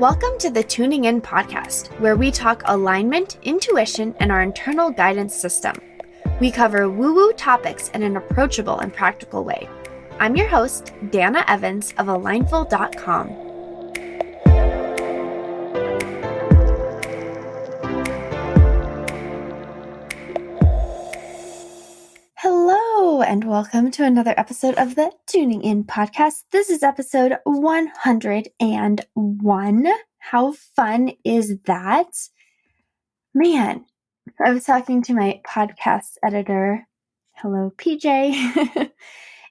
Welcome to the Tuning In podcast, where we talk alignment, intuition, and our internal guidance system. We cover woo-woo topics in an approachable and practical way. I'm your host, Dana Evans of alignful.com. Hello, and welcome to another episode of the Tuning In podcast. This is episode 101. How fun is that? Man, I was talking to my podcast editor. Hello, PJ.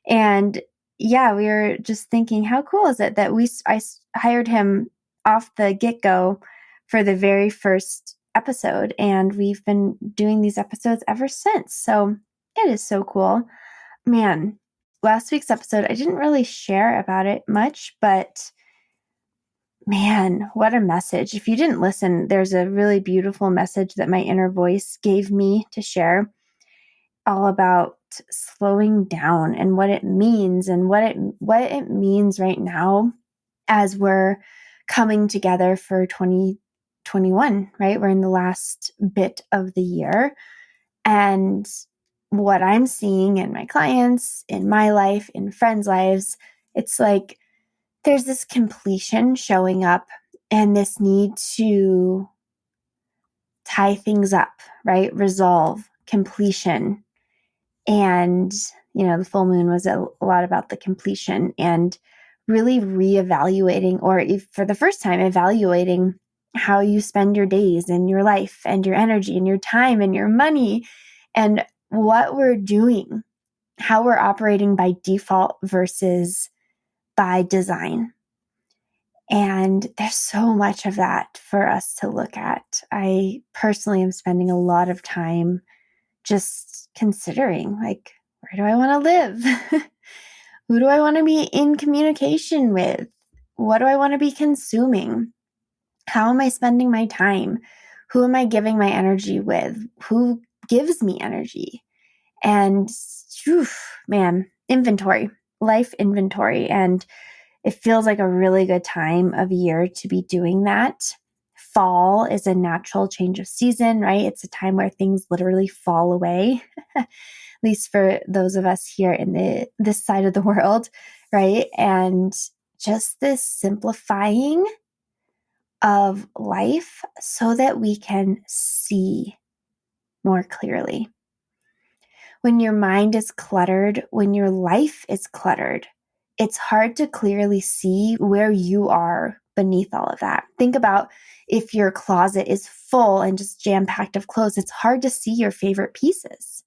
And yeah, we were just thinking, how cool is it that I hired him off the get-go for the very first episode, and we've been doing these episodes ever since. So it is so cool. Man, last week's episode, I didn't really share about it much, but man, what a message. If you didn't listen, there's a really beautiful message that my inner voice gave me to share, all about slowing down and what it means and what it means right now as we're coming together for 2021, right? We're in the last bit of the year, and what I'm seeing in my clients, in my life, in friends' lives, it's like there's this completion showing up and this need to tie things up, right? Resolve, completion. And, the full moon was a lot about the completion and really reevaluating, or if for the first time, evaluating how you spend your days and your life and your energy and your time and your money and what we're doing, how we're operating by default versus by design. And there's so much of that for us to look at. I personally am spending a lot of time just considering, like, where do I want to live? Who do I want to be in communication with? What do I want to be consuming? How am I spending my time? Who am I giving my energy with? Who gives me energy? And life inventory. And it feels like a really good time of year to be doing that. Fall is a natural change of season, right? It's a time where things literally fall away, at least for those of us here in this side of the world, right? And just this simplifying of life so that we can see more clearly. When your mind is cluttered, when your life is cluttered, it's hard to clearly see where you are beneath all of that. Think about if your closet is full and just jam-packed of clothes, it's hard to see your favorite pieces.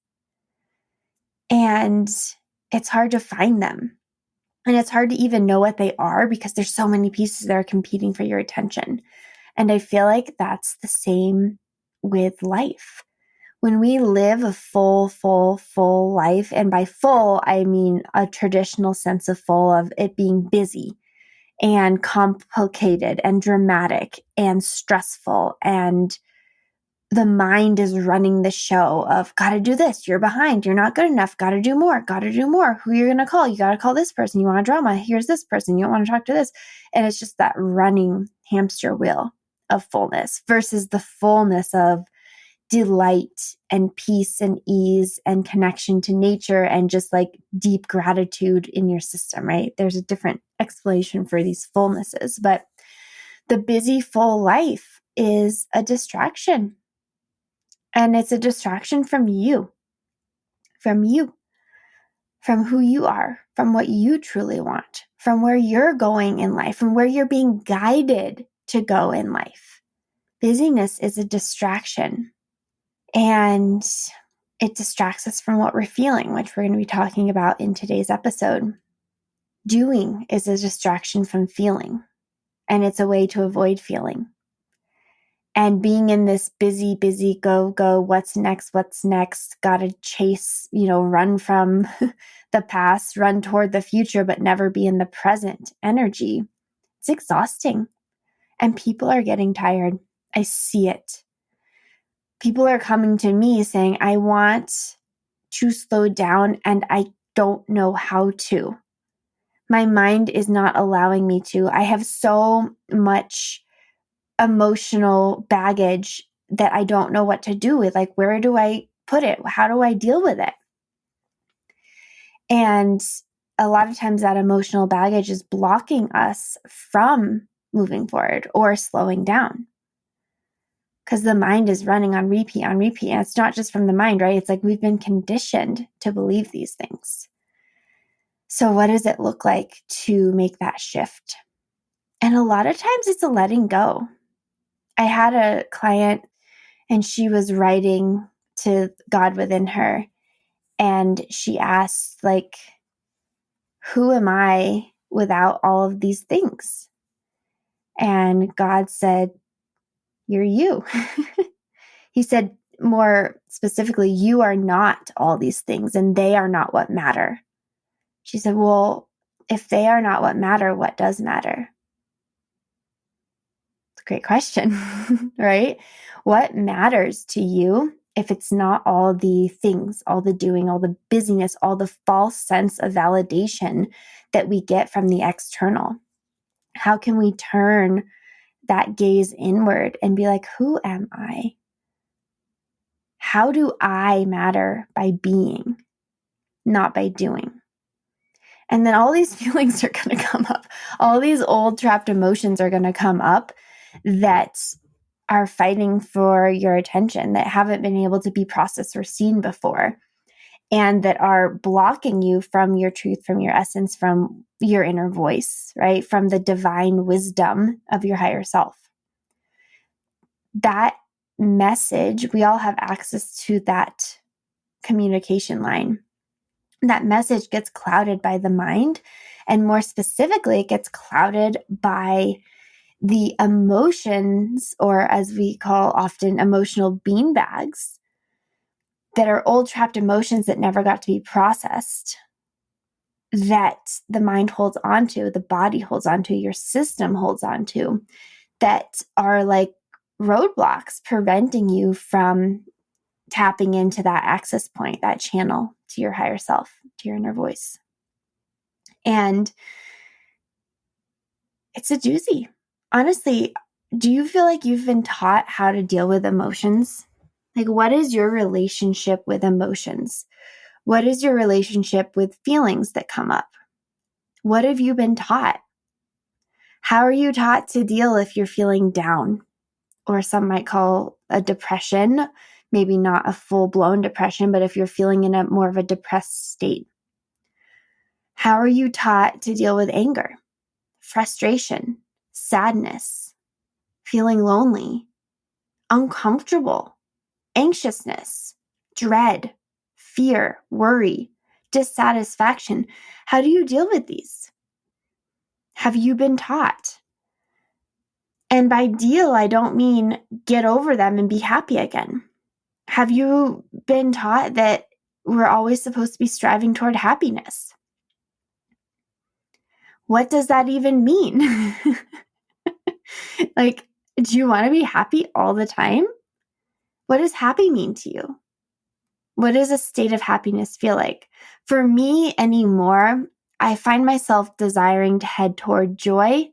And it's hard to find them. And it's hard to even know what they are because there's so many pieces that are competing for your attention. And I feel like that's the same with life. When we live a full life, and by full, I mean a traditional sense of full of it being busy and complicated and dramatic and stressful, and the mind is running the show of gotta do this, you're behind, you're not good enough, gotta do more, who you're gonna call, you gotta call this person, you want a drama, here's this person, you don't want to talk to this. And it's just that running hamster wheel of fullness versus the fullness of delight and peace and ease and connection to nature and just like deep gratitude in your system, right? There's a different explanation for these fullnesses, but the busy, full life is a distraction. And it's a distraction from you, from who you are, from what you truly want, from where you're going in life, from where you're being guided to go in life. Busyness is a distraction. And it distracts us from what we're feeling, which we're going to be talking about in today's episode. Doing is a distraction from feeling, and it's a way to avoid feeling. And being in this busy, go, what's next, gotta chase, run from the past, run toward the future, but never be in the present energy. It's exhausting. And people are getting tired. I see it. People are coming to me saying, I want to slow down and I don't know how to. My mind is not allowing me to. I have so much emotional baggage that I don't know what to do with. Like, where do I put it? How do I deal with it? And a lot of times that emotional baggage is blocking us from moving forward or slowing down, because the mind is running on repeat, on repeat. And it's not just from the mind, right? It's like we've been conditioned to believe these things. So what does it look like to make that shift? And a lot of times it's a letting go. I had a client and she was writing to God within her. And she asked, like, who am I without all of these things? And God said, you're you. He said, more specifically, you are not all these things and they are not what matter. She said, well, if they are not what matter, what does matter? It's a great question, right? What matters to you if it's not all the things, all the doing, all the busyness, all the false sense of validation that we get from the external? How can we turn that gaze inward and be like, who am I? How do I matter by being, not by doing? And then all these feelings are going to come up. All these old trapped emotions are going to come up that are fighting for your attention, that haven't been able to be processed or seen before, and that are blocking you from your truth, from your essence, from your inner voice, right? From the divine wisdom of your higher self. That message, we all have access to that communication line. That message gets clouded by the mind, and more specifically, it gets clouded by the emotions, or as we call often, emotional beanbags, that are old trapped emotions that never got to be processed, that the mind holds onto, the body holds onto, your system holds onto, that are like roadblocks preventing you from tapping into that access point, that channel to your higher self, to your inner voice. And it's a doozy. Honestly, do you feel like you've been taught how to deal with emotions? Like, what is your relationship with emotions? What is your relationship with feelings that come up? What have you been taught? How are you taught to deal if you're feeling down, or some might call a depression? Maybe not a full-blown depression, but if you're feeling in a more of a depressed state. How are you taught to deal with anger, frustration, sadness, feeling lonely, uncomfortable, anxiousness, dread, fear, worry, dissatisfaction? How do you deal with these? Have you been taught? And by deal, I don't mean get over them and be happy again. Have you been taught that we're always supposed to be striving toward happiness? What does that even mean? Like, do you want to be happy all the time? What does happy mean to you? What does a state of happiness feel like? For me anymore, I find myself desiring to head toward joy,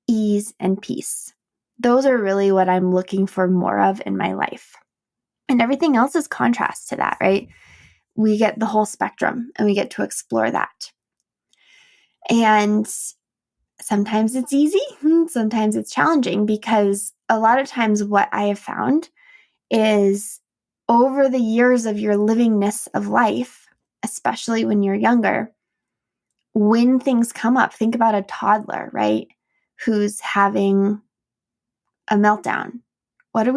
ease, and peace. Those are really what I'm looking for more of in my life. And everything else is contrast to that, right? We get the whole spectrum and we get to explore that. And sometimes it's easy, sometimes it's challenging, because a lot of times what I have found is over the years of your livingness of life, especially when you're younger, when things come up, think about a toddler, right? Who's having a meltdown. What do?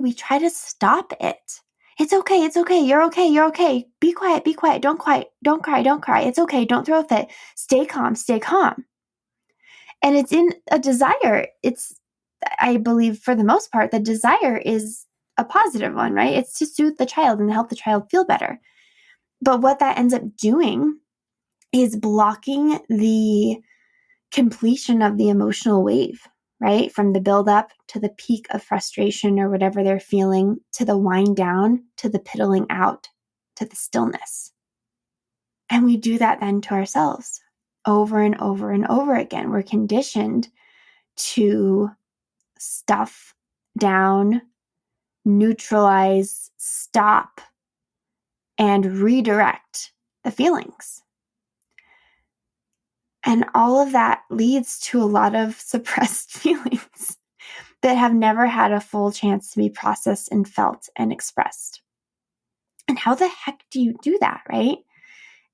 We try to stop it. It's okay. It's okay. You're okay. You're okay. Be quiet. Be quiet. Don't cry. Don't cry. Don't cry. It's okay. Don't throw a fit. Stay calm. Stay calm. And it's in a desire. I believe for the most part, the desire is a positive one, right? It's to soothe the child and help the child feel better. But what that ends up doing is blocking the completion of the emotional wave, right? From the buildup to the peak of frustration or whatever they're feeling, to the wind down, to the piddling out, to the stillness. And we do that then to ourselves over and over and over again. We're conditioned to stuff down, neutralize, stop, and redirect the feelings. And all of that leads to a lot of suppressed feelings that have never had a full chance to be processed and felt and expressed. And how the heck do you do that, right?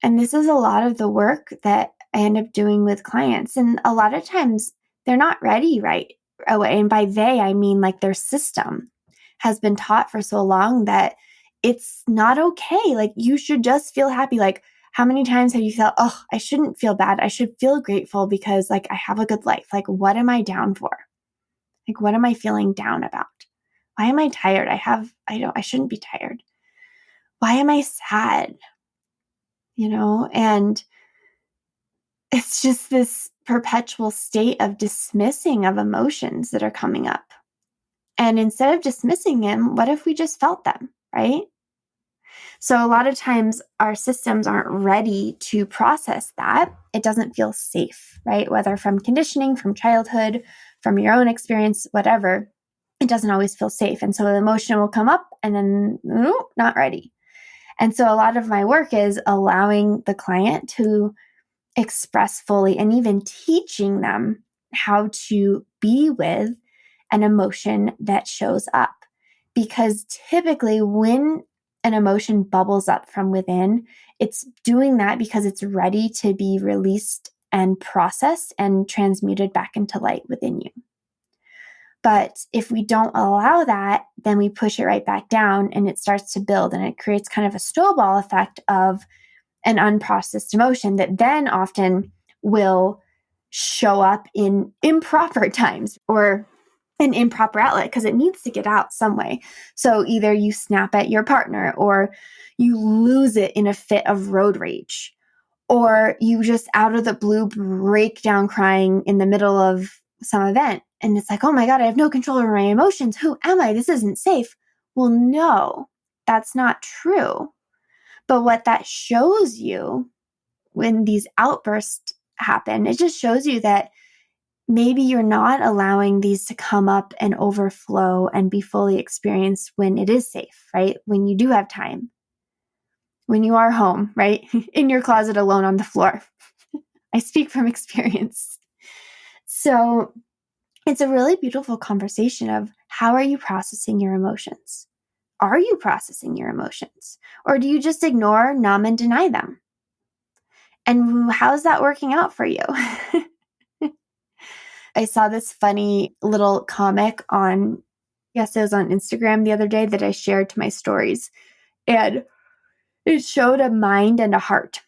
And this is a lot of the work that I end up doing with clients. And a lot of times they're not ready right away. And by they, I mean like their system has been taught for so long that it's not okay. Like you should just feel happy. Like how many times have you felt, oh, I shouldn't feel bad. I should feel grateful because like I have a good life. Like what am I down for? Like what am I feeling down about? Why am I tired? I shouldn't be tired. Why am I sad? And it's just this perpetual state of dismissing of emotions that are coming up. And instead of dismissing them, what if we just felt them, right? So a lot of times our systems aren't ready to process that. It doesn't feel safe, right? Whether from conditioning, from childhood, from your own experience, whatever, it doesn't always feel safe. And so the emotion will come up and then, not ready. And so a lot of my work is allowing the client to express fully and even teaching them how to be with an emotion that shows up. Because typically when an emotion bubbles up from within, it's doing that because it's ready to be released and processed and transmuted back into light within you. But if we don't allow that, then we push it right back down and it starts to build and it creates kind of a snowball effect of an unprocessed emotion that then often will show up in improper times or an improper outlet because it needs to get out some way. So either you snap at your partner or you lose it in a fit of road rage, or you just out of the blue break down crying in the middle of some event. And it's like, oh my God, I have no control over my emotions. Who am I? This isn't safe. Well, no, that's not true. But what that shows you when these outbursts happen, it just shows you that maybe you're not allowing these to come up and overflow and be fully experienced when it is safe, right? When you do have time, when you are home, right? In your closet alone on the floor. I speak from experience. So it's a really beautiful conversation of how are you processing your emotions? Are you processing your emotions? Or do you just ignore, numb, and deny them? And how's that working out for you? I saw this funny little comic it was on Instagram the other day that I shared to my stories. And it showed a mind and a heart.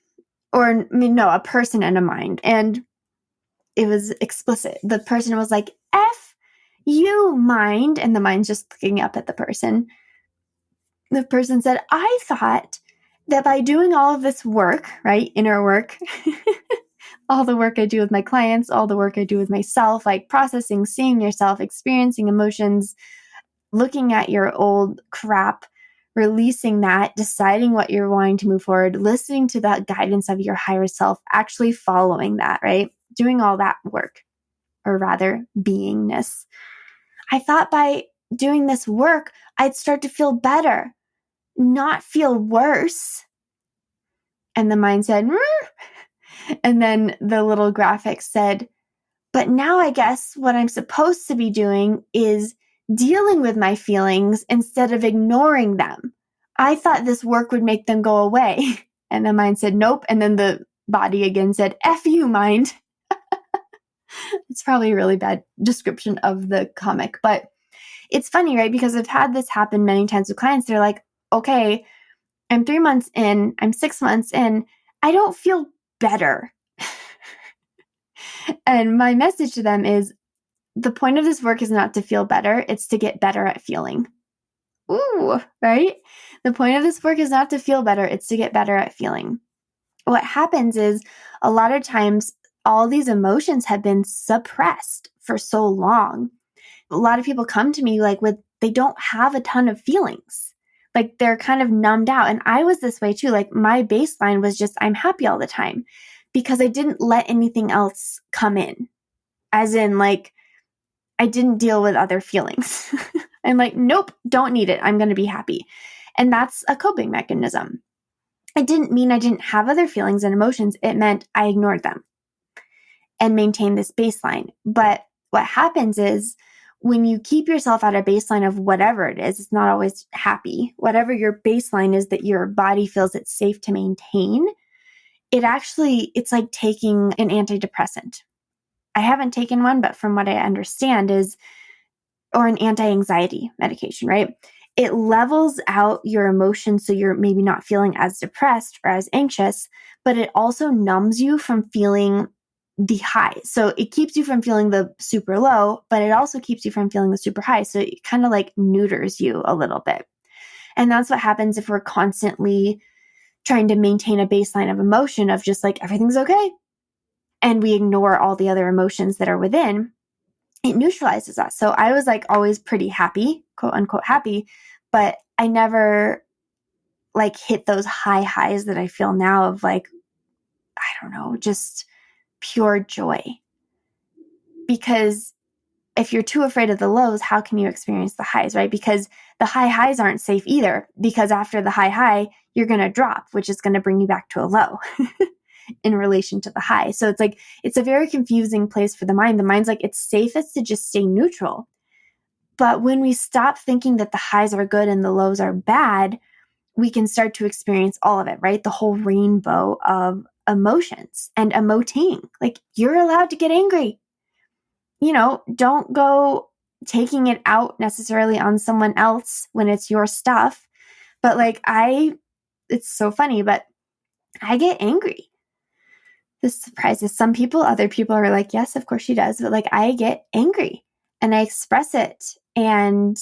A person and a mind. And it was explicit. The person was like, F you, mind. And the mind's just looking up at the person. The person said, I thought that by doing all of this work, right, inner work, all the work I do with my clients, all the work I do with myself, like processing, seeing yourself, experiencing emotions, looking at your old crap, releasing that, deciding what you're wanting to move forward, listening to that guidance of your higher self, actually following that, right? Doing all that work, or rather beingness. I thought by doing this work, I'd start to feel better, not feel worse. And the mind said, and then the little graphic said, but now I guess what I'm supposed to be doing is dealing with my feelings instead of ignoring them. I thought this work would make them go away. And the mind said, nope. And then the body again said, F you, mind. It's probably a really bad description of the comic, but it's funny, right? Because I've had this happen many times with clients. They're like, okay, I'm 3 months in, I'm 6 months in, I don't feel better. And my message to them is, the point of this work is not to feel better, it's to get better at feeling. Ooh, right? The point of this work is not to feel better, it's to get better at feeling. What happens is a lot of times all these emotions have been suppressed for so long. A lot of people come to me they don't have a ton of feelings. Like they're kind of numbed out. And I was this way too. Like my baseline was just, I'm happy all the time because I didn't let anything else come in. As in I didn't deal with other feelings. I'm like, nope, don't need it. I'm going to be happy. And that's a coping mechanism. It didn't mean I didn't have other feelings and emotions. It meant I ignored them and maintained this baseline. But what happens is when you keep yourself at a baseline of whatever it is, it's not always happy, whatever your baseline is that your body feels it's safe to maintain, it's like taking an antidepressant. I haven't taken one, but from what I understand or an anti-anxiety medication, right? It levels out your emotions so you're maybe not feeling as depressed or as anxious, but it also numbs you from feeling the high. So it keeps you from feeling the super low, but it also keeps you from feeling the super high. So it kind of like neuters you a little bit. And that's what happens if we're constantly trying to maintain a baseline of emotion of just like everything's okay, and we ignore all the other emotions that are within. It neutralizes us. So I was like always pretty happy, quote unquote happy, but I never like hit those high highs that I feel now of like, I don't know, just pure joy. Because if you're too afraid of the lows, how can you experience the highs, right? Because the high highs aren't safe either, because after the high, you're going to drop, which is going to bring you back to a low in relation to the high. So it's like, it's a very confusing place for the mind. The mind's like, it's safest to just stay neutral. But when we stop thinking that the highs are good and the lows are bad, we can start to experience all of it, right? The whole rainbow of emotions and emoting. Like, you're allowed to get angry. Don't go taking it out necessarily on someone else when it's your stuff. But like, it's so funny, but I get angry. This surprises some people. Other people are like, yes, of course she does. But like, I get angry and I express it. And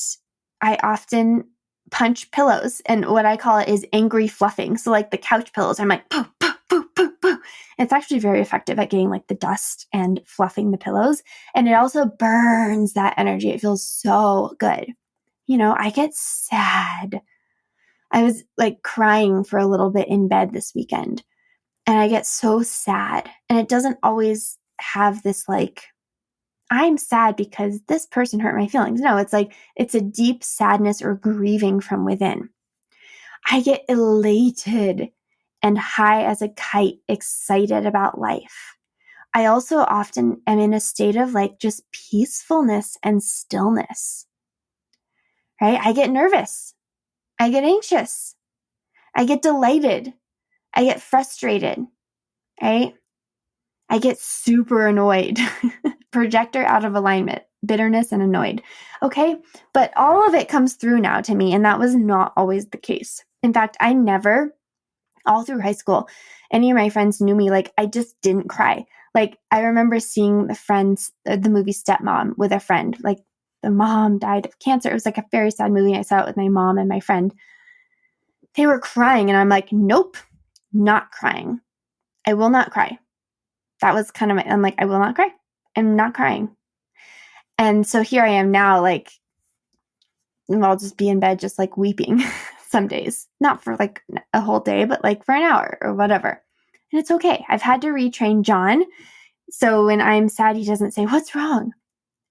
I often punch pillows. And what I call it is angry fluffing. So like the couch pillows, I'm like, poo, poo, poo, poo, poo. It's actually very effective at getting like the dust and fluffing the pillows. And it also burns that energy. It feels so good. I get sad. I was like crying for a little bit in bed this weekend. And I get so sad. And it doesn't always have this like, I'm sad because this person hurt my feelings. No, it's like, it's a deep sadness or grieving from within. I get elated and high as a kite, excited about life. I also often am in a state of like just peacefulness and stillness, right? I get nervous. I get anxious. I get delighted. I get frustrated, right? I get super annoyed. Projector out of alignment, bitterness and annoyed. Okay. But all of it comes through now to me. And that was not always the case. In fact, I never, all through high school, any of my friends knew me, like I just didn't cry. Like I remember seeing the movie Stepmom with a friend, like the mom died of cancer. It was like a very sad movie. I saw it with my mom and my friend. They were crying and I'm like, nope, not crying. I will not cry. That was kind of I'm like, I will not cry. I'm not crying. And so here I am now, like, I'll just be in bed, just like weeping some days, not for like a whole day, but like for an hour or whatever. And it's okay. I've had to retrain John. So when I'm sad, he doesn't say, what's wrong?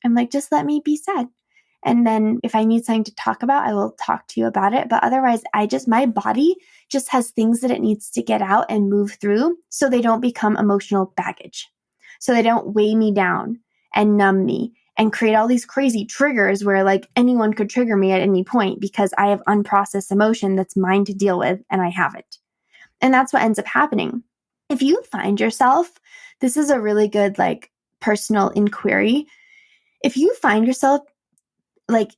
I'm like, just let me be sad. And then if I need something to talk about, I will talk to you about it. But otherwise, my body just has things that it needs to get out and move through so they don't become emotional baggage. So they don't weigh me down and numb me and create all these crazy triggers where like anyone could trigger me at any point because I have unprocessed emotion that's mine to deal with and I have it. And that's what ends up happening. If you find yourself, this is a really good like personal inquiry. If you find yourself like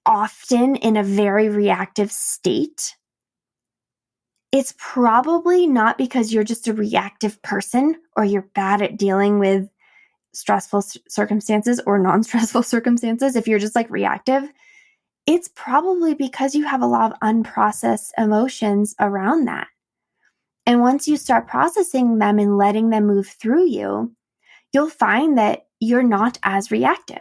often in a very reactive state, it's probably not because you're just a reactive person or you're bad at dealing with stressful circumstances or non-stressful circumstances. If you're just like reactive, it's probably because you have a lot of unprocessed emotions around that. And once you start processing them and letting them move through you, you'll find that you're not as reactive.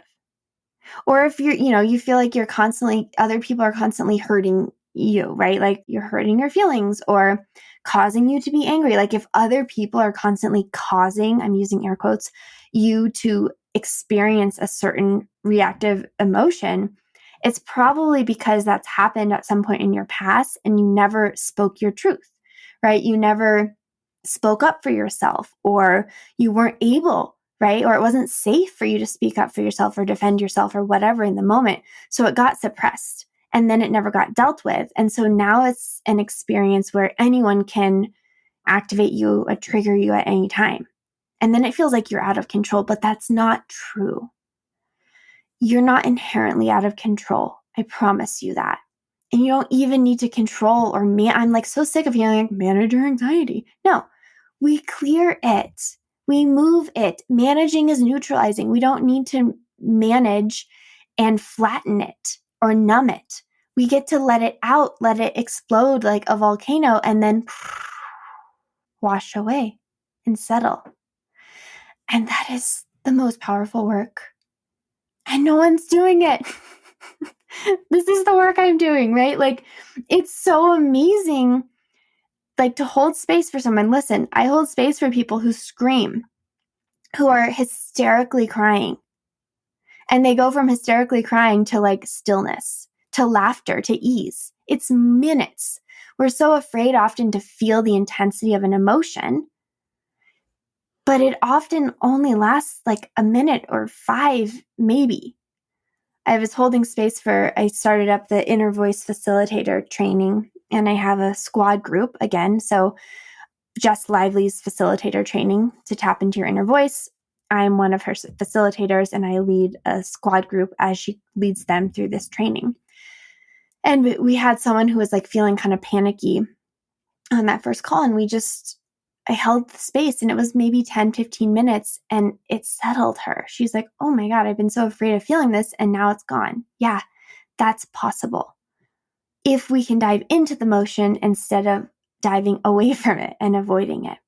Or if you feel like other people are constantly hurting you, right? Like you're hurting your feelings or causing you to be angry. Like if other people are constantly causing, I'm using air quotes, you to experience a certain reactive emotion, it's probably because that's happened at some point in your past and you never spoke your truth, right? You never spoke up for yourself, or you weren't able, right? Or it wasn't safe for you to speak up for yourself or defend yourself or whatever in the moment. So it got suppressed and then it never got dealt with. And so now it's an experience where anyone can activate you or trigger you at any time. And then it feels like you're out of control, but that's not true. You're not inherently out of control. I promise you that. And you don't even need to control or I'm like so sick of feeling like manage your anxiety. No, we clear it. We move it. Managing is neutralizing. We don't need to manage and flatten it or numb it. We get to let it out, let it explode like a volcano, and then wash away and settle. And that is the most powerful work. And no one's doing it. This is the work I'm doing, right? Like, it's so amazing, like, to hold space for someone. Listen, I hold space for people who scream, who are hysterically crying. And they go from hysterically crying to like stillness, to laughter, to ease. It's minutes. We're so afraid often to feel the intensity of an emotion, but it often only lasts like a minute or 5, maybe. I was holding space I started up the inner voice facilitator training, and I have a squad group again. So Jess Lively's facilitator training to tap into your inner voice. I'm one of her facilitators, and I lead a squad group as she leads them through this training. And we had someone who was like feeling kind of panicky on that first call, and I held the space, and it was maybe 10, 15 minutes, and it settled her. She's like, oh my God, I've been so afraid of feeling this, and now it's gone. Yeah, that's possible. If we can dive into the motion instead of diving away from it and avoiding it.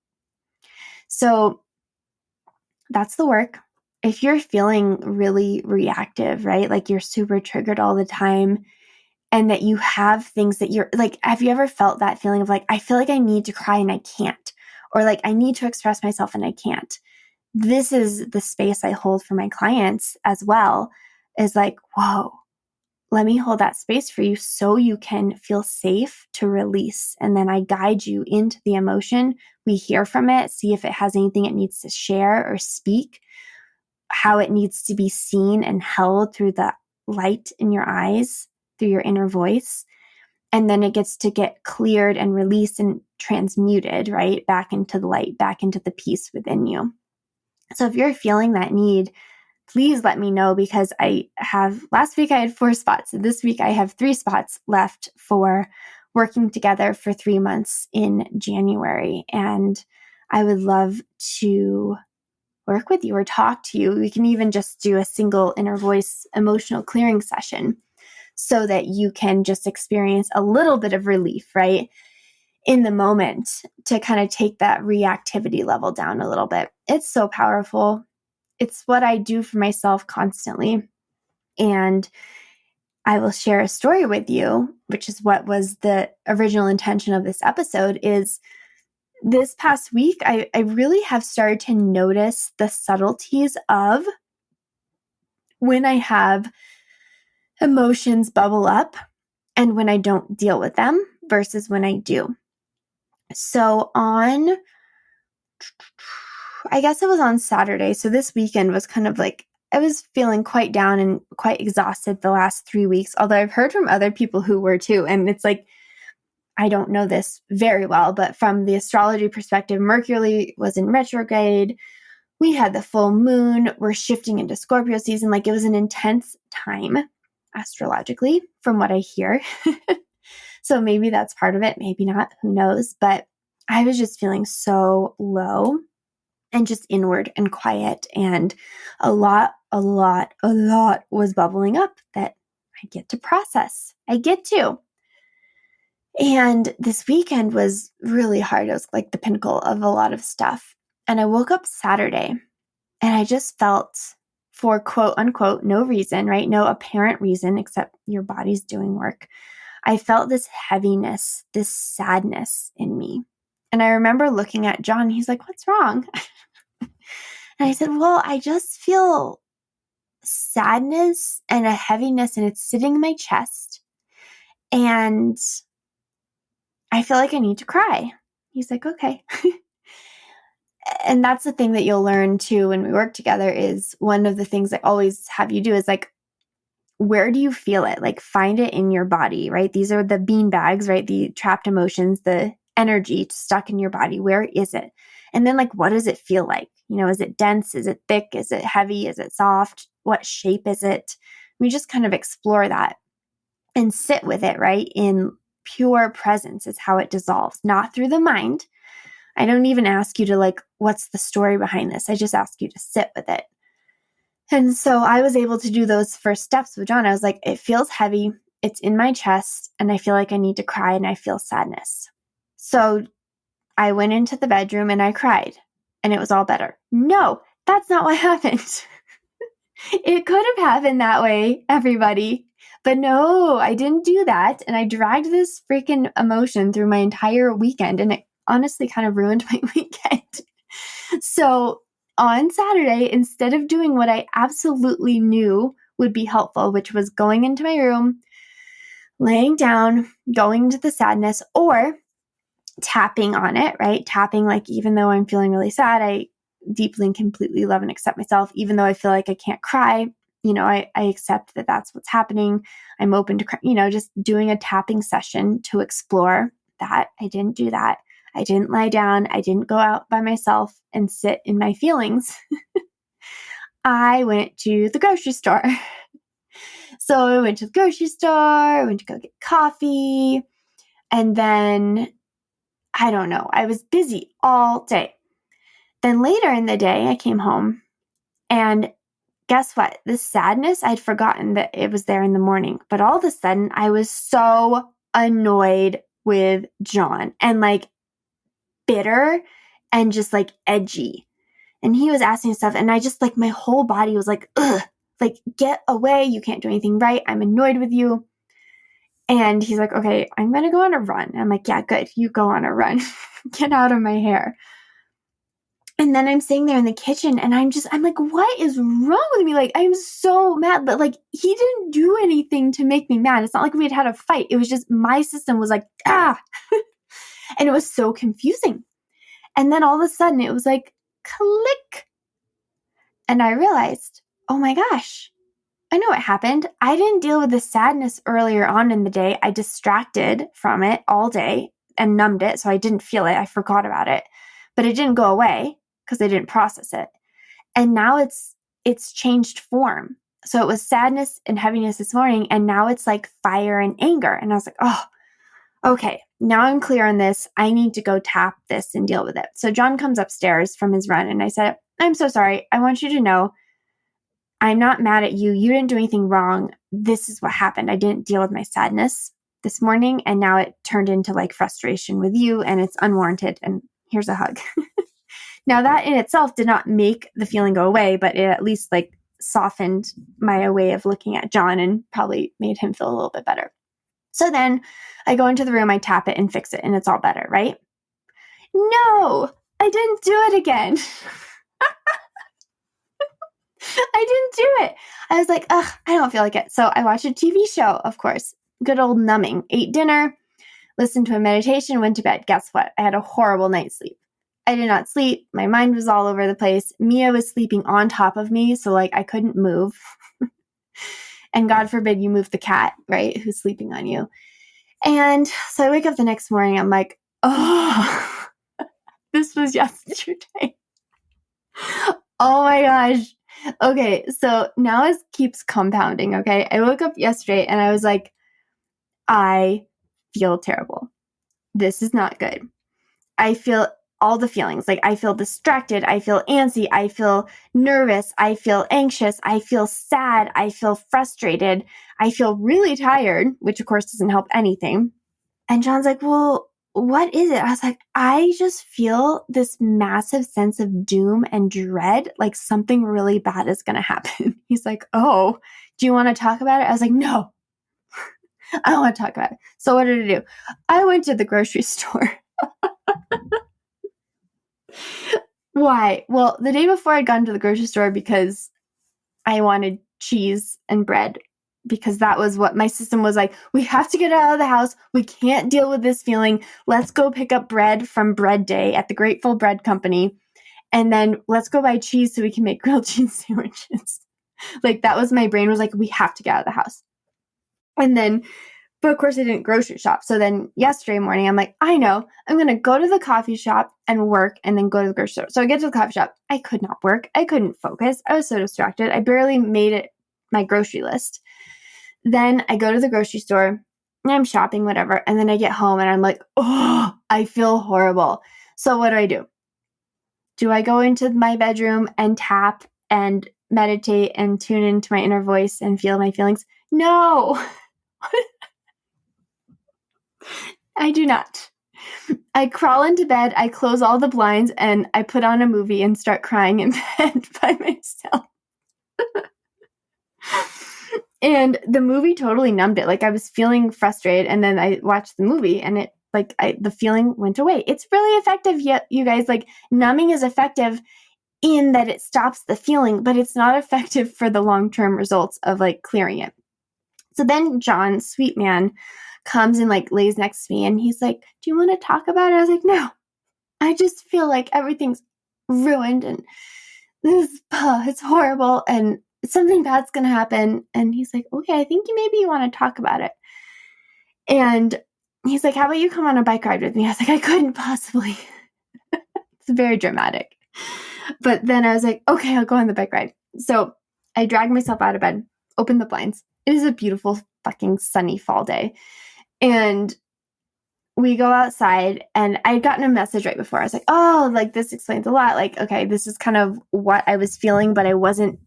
So that's the work. If you're feeling really reactive, right? Like you're super triggered all the time, and that you have things that you're like, have you ever felt that feeling of like, I feel like I need to cry and I can't? Or like, I need to express myself and I can't. This is the space I hold for my clients as well, is like, whoa, let me hold that space for you so you can feel safe to release. And then I guide you into the emotion. We hear from it, see if it has anything it needs to share or speak, how it needs to be seen and held through the light in your eyes, through your inner voice. And then it gets to get cleared and released and transmuted, right? Back into the light, back into the peace within you. So if you're feeling that need, please let me know, because last week I had 4 spots. And this week I have 3 spots left for working together for 3 months in January. And I would love to work with you or talk to you. We can even just do a single inner voice emotional clearing session, so that you can just experience a little bit of relief, right, in the moment, to kind of take that reactivity level down a little bit. It's so powerful. It's what I do for myself constantly. And I will share a story with you, which is what was the original intention of this episode. Is this past week, I really have started to notice the subtleties of when I have emotions bubble up and when I don't deal with them versus when I do. So I guess it was on Saturday. So this weekend was kind of like, I was feeling quite down and quite exhausted the last 3 weeks, although I've heard from other people who were too. And it's like, I don't know this very well, but from the astrology perspective, Mercury was in retrograde. We had the full moon. We're shifting into Scorpio season. Like, it was an intense time astrologically, from what I hear. So maybe that's part of it, maybe not, who knows? But I was just feeling so low and just inward and quiet, and a lot was bubbling up that I get to process. I get to. And this weekend was really hard. It was like the pinnacle of a lot of stuff. And I woke up Saturday and I just felt, for quote unquote, no reason, right? No apparent reason except your body's doing work. I felt this heaviness, this sadness in me. And I remember looking at John. He's like, what's wrong? And I said, well, I just feel sadness and a heaviness, and it's sitting in my chest. And I feel like I need to cry. He's like, okay. And that's the thing that you'll learn too when we work together is one of the things I always have you do is like, where do you feel it? Like find it in your body, right? These are the beanbags, right? The trapped emotions, the energy stuck in your body. Where is it? And then like, what does it feel like? Is it dense? Is it thick? Is it heavy? Is it soft? What shape is it? We just kind of explore that and sit with it, right? In pure presence is how it dissolves, not through the mind. I don't even ask you to like, what's the story behind this? I just ask you to sit with it. And so I was able to do those first steps with John. I was like, it feels heavy. It's in my chest and I feel like I need to cry and I feel sadness. So I went into the bedroom and I cried and it was all better. No, that's not what happened. It could have happened that way, everybody. But no, I didn't do that. And I dragged this freaking emotion through my entire weekend. And it honestly kind of ruined my weekend. So on Saturday, instead of doing what I absolutely knew would be helpful, which was going into my room, laying down, going into the sadness, or tapping on it, right? Tapping, like, even though I'm feeling really sad, I deeply and completely love and accept myself. Even though I feel like I can't cry, I accept that that's what's happening. I'm open to cry, just doing a tapping session to explore that. I didn't do that. I didn't lie down. I didn't go out by myself and sit in my feelings. I went to the grocery store. So I went to the grocery store, I went to go get coffee, and then, I don't know, I was busy all day. Then later in the day, I came home, and guess what? The sadness, I'd forgotten that it was there in the morning. But all of a sudden, I was so annoyed with John and like bitter and just like edgy. And he was asking stuff, and I just like, my whole body was like, ugh, like, get away. You can't do anything right. I'm annoyed with you. And he's like, okay, I'm going to go on a run. I'm like, yeah, good. You go on a run. Get out of my hair. And then I'm sitting there in the kitchen and I'm like, what is wrong with me? Like, I'm so mad, but like, he didn't do anything to make me mad. It's not like we had a fight. It was just my system was like, ah, and it was so confusing. And then all of a sudden it was like, click. And I realized, oh my gosh, I know what happened. I didn't deal with the sadness earlier on in the day. I distracted from it all day and numbed it. So I didn't feel it. I forgot about it, but it didn't go away because I didn't process it. And now it's changed form. So it was sadness and heaviness this morning. And now it's like fire and anger. And I was like, oh, okay, now I'm clear on this. I need to go tap this and deal with it. So John comes upstairs from his run and I said, I'm so sorry. I want you to know I'm not mad at you. You didn't do anything wrong. This is what happened. I didn't deal with my sadness this morning. And now it turned into like frustration with you and it's unwarranted. And here's a hug. Now that in itself did not make the feeling go away, but it at least like softened my way of looking at John and probably made him feel a little bit better. So then I go into the room, I tap it and fix it and it's all better, right? No, I didn't do it again. I didn't do it. I was like, ugh, I don't feel like it. So I watched a TV show, of course. Good old numbing. Ate dinner, listened to a meditation, went to bed. Guess what? I had a horrible night's sleep. I did not sleep. My mind was all over the place. Mia was sleeping on top of me, so like I couldn't move. And God forbid you move the cat, right, who's sleeping on you. And so I wake up the next morning. I'm like, oh, this was yesterday. Oh my gosh. Okay, so now it keeps compounding, okay? I woke up yesterday and I was like, I feel terrible. This is not good. I feel all the feelings. Like I feel distracted. I feel antsy. I feel nervous. I feel anxious. I feel sad. I feel frustrated. I feel really tired, which of course doesn't help anything. And John's like, well, what is it? I was like, I just feel this massive sense of doom and dread, like something really bad is going to happen. He's like, oh, do you want to talk about it? I was like, no, I don't want to talk about it. So what did I do? I went to the grocery store. Well, Why? Well, the day before I'd gone to the grocery store because I wanted cheese and bread, because that was what my system was like. We have to get out of the house. We can't deal with this feeling. Let's go pick up bread from Bread Day at the Grateful Bread Company. And then let's go buy cheese so we can make grilled cheese sandwiches. Like, that was my brain was like, we have to get out of the house. And then, but of course I didn't grocery shop. So then yesterday morning, I'm like, I know, I'm going to go to the coffee shop and work and then go to the grocery store. So I get to the coffee shop. I could not work. I couldn't focus. I was so distracted. I barely made it my grocery list. Then I go to the grocery store and I'm shopping, whatever. And then I get home and I'm like, oh, I feel horrible. So what do? Do I go into my bedroom and tap and meditate and tune into my inner voice and feel my feelings? No, I do not. I crawl into bed, I close all the blinds, and I put on a movie and start crying in bed by myself. And the movie totally numbed it. Like, I was feeling frustrated, and then I watched the movie, and it, like, the feeling went away. It's really effective, yet, you guys. Like, numbing is effective in that it stops the feeling, but it's not effective for the long-term results of, like, clearing it. So then John, sweet man, comes and, like, lays next to me, and he's like, do you want to talk about it? I was like, no. I just feel like everything's ruined, and it's horrible, and something bad's going to happen. And he's like, okay, I think maybe you want to talk about it. And he's like, how about you come on a bike ride with me? I was like, I couldn't possibly. It's very dramatic. But then I was like, okay, I'll go on the bike ride. So I dragged myself out of bed, opened the blinds. It is a beautiful fucking sunny fall day. And we go outside, and I'd gotten a message right before. I was like, oh, like, this explains a lot. Like, okay, this is kind of what I was feeling, but I wouldn't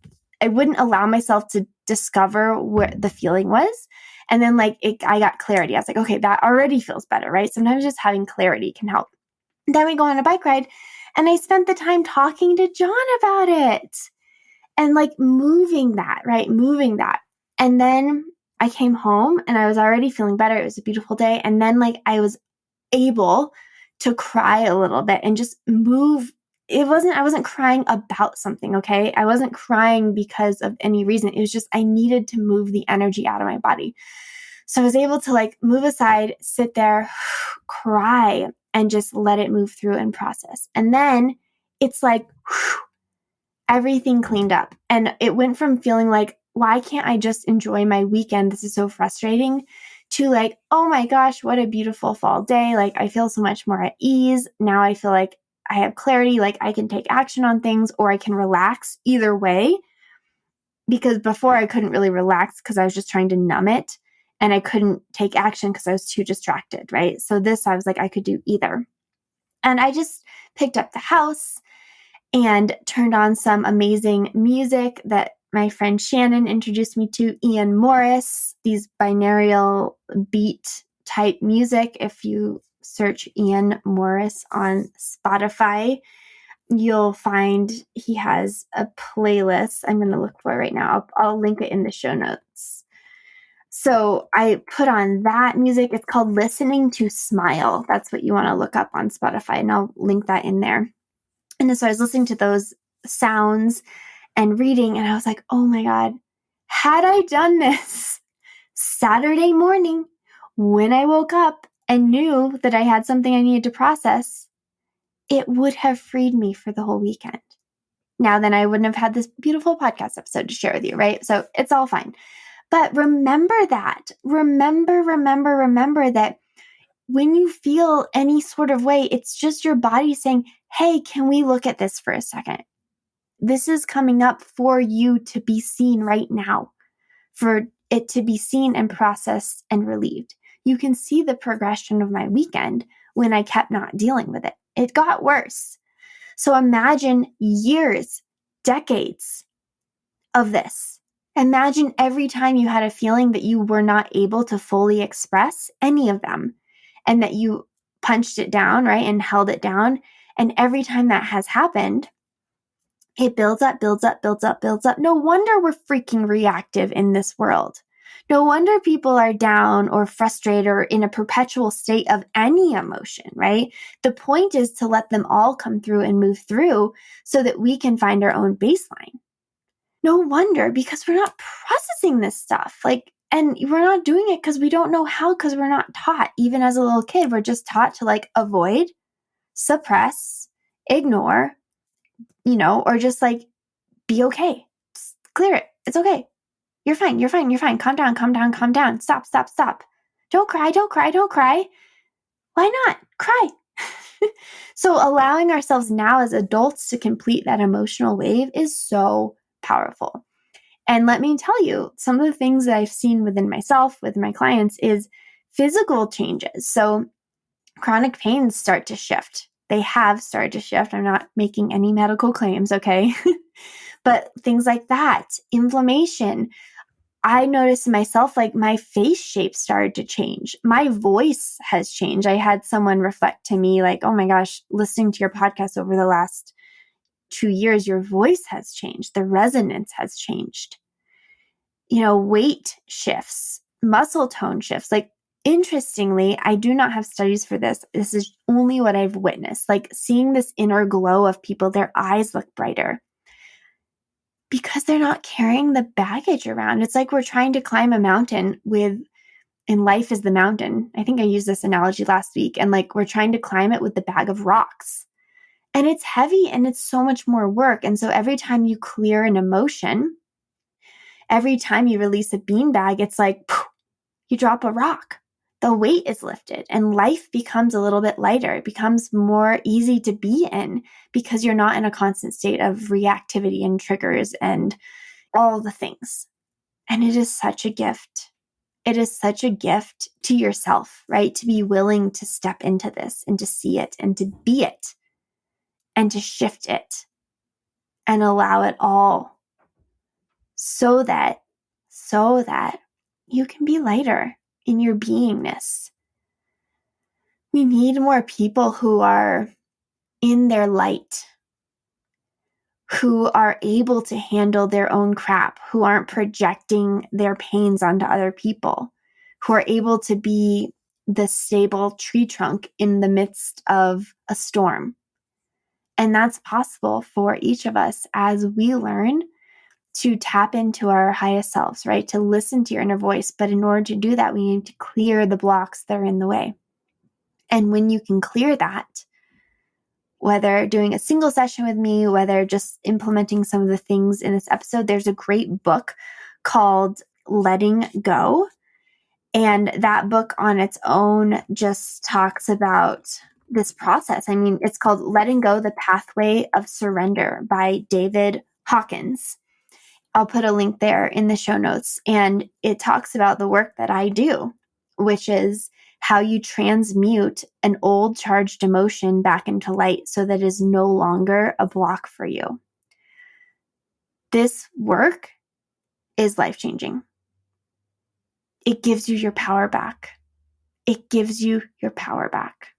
allow myself to discover what the feeling was. And then, like, I got clarity. I was like, okay, that already feels better, right? Sometimes just having clarity can help. Then we go on a bike ride, and I spent the time talking to John about it and, like, moving that, right? Moving that. And then I came home, and I was already feeling better. It was a beautiful day. And then, like, I was able to cry a little bit and just move. I wasn't crying about something, okay? I wasn't crying because of any reason. It was just, I needed to move the energy out of my body. So I was able to, like, move aside, sit there, cry, and just let it move through and process. And then it's like, everything cleaned up. And it went from feeling like, why can't I just enjoy my weekend? This is so frustrating, to like, oh my gosh, what a beautiful fall day. Like, I feel so much more at ease. Now I feel like I have clarity, like I can take action on things, or I can relax. Either way, because before I couldn't really relax because I was just trying to numb it, and I couldn't take action because I was too distracted, right? So this, I was like, I could do either. And I just picked up the house and turned on some amazing music that my friend Shannon introduced me to, Ian Morris, these binaural beat type music. If you search Ian Morris on Spotify, you'll find he has a playlist. I'm going to look for it right now. I'll link it in the show notes. So I put on that music. It's called Listening to Smile. That's what you want to look up on Spotify, and I'll link that in there. And so I was listening to those sounds and reading, and I was like, oh my God, had I done this Saturday morning when I woke up and knew that I had something I needed to process, it would have freed me for the whole weekend. Now, then I wouldn't have had this beautiful podcast episode to share with you, right? So it's all fine. But remember that. Remember that when you feel any sort of way, it's just your body saying, hey, can we look at this for a second? This is coming up for you to be seen right now, for it to be seen and processed and relieved. You can see the progression of my weekend when I kept not dealing with it. It got worse. So imagine years, decades of this. Imagine every time you had a feeling that you were not able to fully express any of them, and that you punched it down, right, and held it down. And every time that has happened, it builds up. No wonder we're freaking reactive in this world. No wonder people are down or frustrated or in a perpetual state of any emotion, right? The point is to let them all come through and move through so that we can find our own baseline. No wonder, because we're not processing this stuff. And we're not doing it because we don't know how, because we're not taught. Even as a little kid, we're just taught to avoid, suppress, ignore, or just be okay. Just clear it. It's okay. You're fine. You're fine. You're fine. Calm down. Calm down. Calm down. Stop. Stop. Stop. Don't cry. Don't cry. Don't cry. Why not? Cry. So allowing ourselves now as adults to complete that emotional wave is so powerful. And let me tell you, some of the things that I've seen within myself, with my clients, is physical changes. So chronic pains start to shift. They have started to shift. I'm not making any medical claims, okay? But things like that, inflammation. I noticed myself, my face shape started to change. My voice has changed. I had someone reflect to me oh my gosh, listening to your podcast over the last 2 years, your voice has changed. The resonance has changed. Weight shifts, muscle tone shifts. Interestingly, I do not have studies for this. This is only what I've witnessed. Seeing this inner glow of people, their eyes look brighter because they're not carrying the baggage around. It's like we're trying to climb a mountain and life is the mountain. I think I used this analogy last week. And we're trying to climb it with the bag of rocks. And it's heavy and it's so much more work. And so every time you clear an emotion, every time you release a beanbag, it's poof, you drop a rock. The weight is lifted and life becomes a little bit lighter. It becomes more easy to be in because you're not in a constant state of reactivity and triggers and all the things. And it is such a gift. It is such a gift to yourself, right? To be willing to step into this and to see it and to be it and to shift it and allow it all so that you can be lighter in your beingness. We need more people who are in their light, who are able to handle their own crap, who aren't projecting their pains onto other people, who are able to be the stable tree trunk in the midst of a storm. And that's possible for each of us as we learn to tap into our highest selves, right? To listen to your inner voice. But in order to do that, we need to clear the blocks that are in the way. And when you can clear that, whether doing a single session with me, whether just implementing some of the things in this episode, there's a great book called Letting Go. And that book on its own just talks about this process. I mean, it's called Letting Go, The Pathway of Surrender by David Hawkins. I'll put a link there in the show notes. And it talks about the work that I do, which is how you transmute an old charged emotion back into light so that it is no longer a block for you. This work is life-changing. It gives you your power back. It gives you your power back.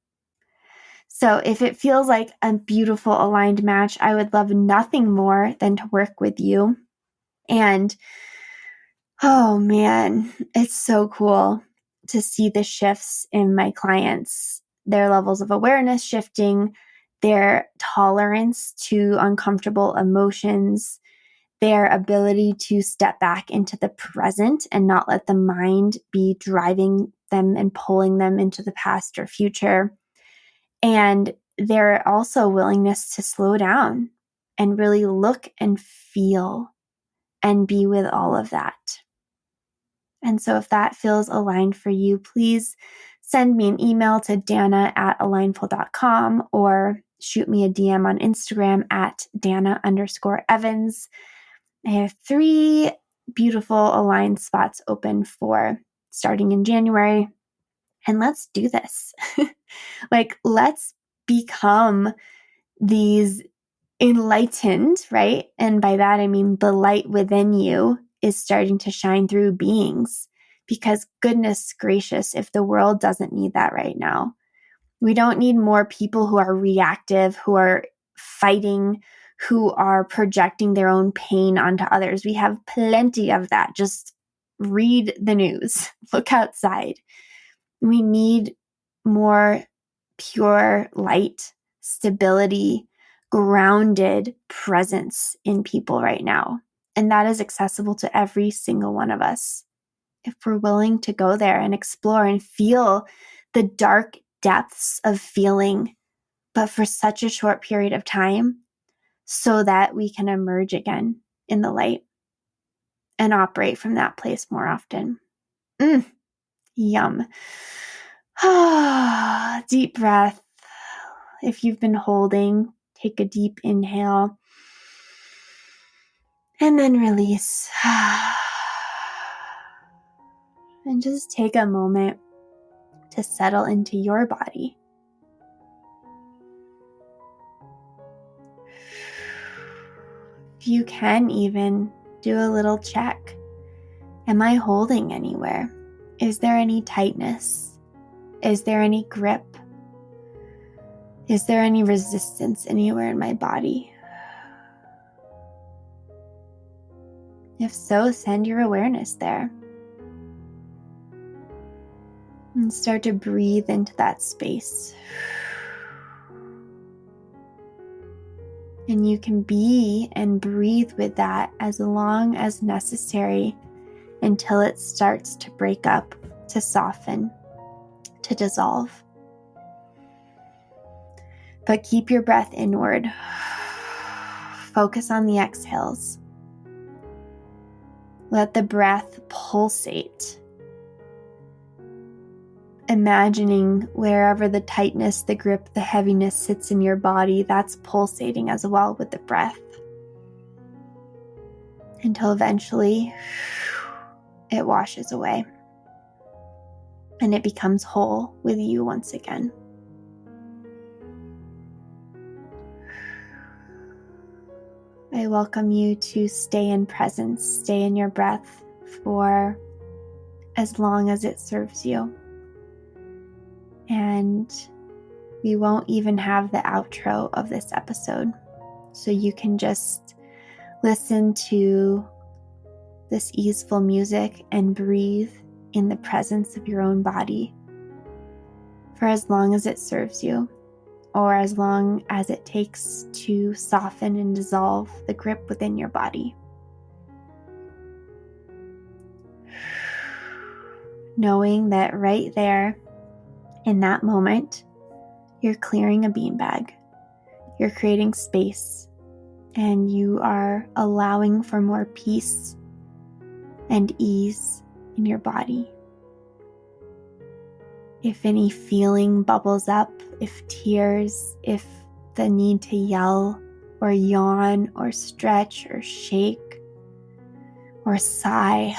So if it feels like a beautiful aligned match, I would love nothing more than to work with you. And oh man, it's so cool to see the shifts in my clients, their levels of awareness shifting, their tolerance to uncomfortable emotions, their ability to step back into the present and not let the mind be driving them and pulling them into the past or future. And their also willingness to slow down and really look and feel and be with all of that. And so if that feels aligned for you, please send me an email to dana@alignful.com or shoot me a DM on Instagram at Dana_Evans. I have 3 beautiful aligned spots open for starting in January. And let's do this. Let's become these enlightened, right? And by that, I mean the light within you is starting to shine through beings, because goodness gracious, if the world doesn't need that right now. We don't need more people who are reactive, who are fighting, who are projecting their own pain onto others. We have plenty of that just read the news, look outside. We need more pure light, stability, grounded presence in people right now. And that is accessible to every single one of us. If we're willing to go there and explore and feel the dark depths of feeling, but for such a short period of time, so that we can emerge again in the light and operate from that place more often. Yum. Deep breath. If you've been holding, take a deep inhale and then release. And just take a moment to settle into your body. If you can even do a little check. Am I holding anywhere? Is there any tightness? Is there any grip? Is there any resistance anywhere in my body? If so, send your awareness there. And start to breathe into that space. And you can be and breathe with that as long as necessary until it starts to break up, to soften, to dissolve. But keep your breath inward. Focus on the exhales. Let the breath pulsate. Imagining wherever the tightness, the grip, the heaviness sits in your body, that's pulsating as well with the breath. Until eventually it washes away and it becomes whole with you once again. I welcome you to stay in presence, stay in your breath for as long as it serves you. And we won't even have the outro of this episode. So you can just listen to this easeful music and breathe in the presence of your own body for as long as it serves you, or as long as it takes to soften and dissolve the grip within your body. Knowing that right there, in that moment, you're clearing a beanbag, you're creating space, and you are allowing for more peace and ease in your body. If any feeling bubbles up, if tears, if the need to yell or yawn or stretch or shake or sigh,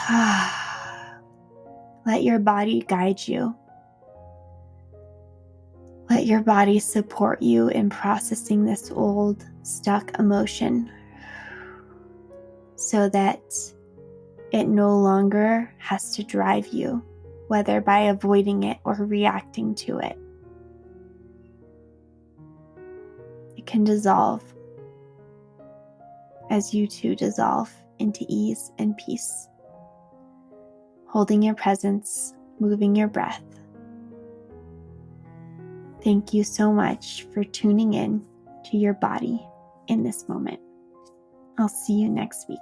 let your body guide you. Let your body support you in processing this old, stuck emotion so that it no longer has to drive you, whether by avoiding it or reacting to it. It can dissolve as you two dissolve into ease and peace, holding your presence, moving your breath. Thank you so much for tuning in to your body in this moment. I'll see you next week.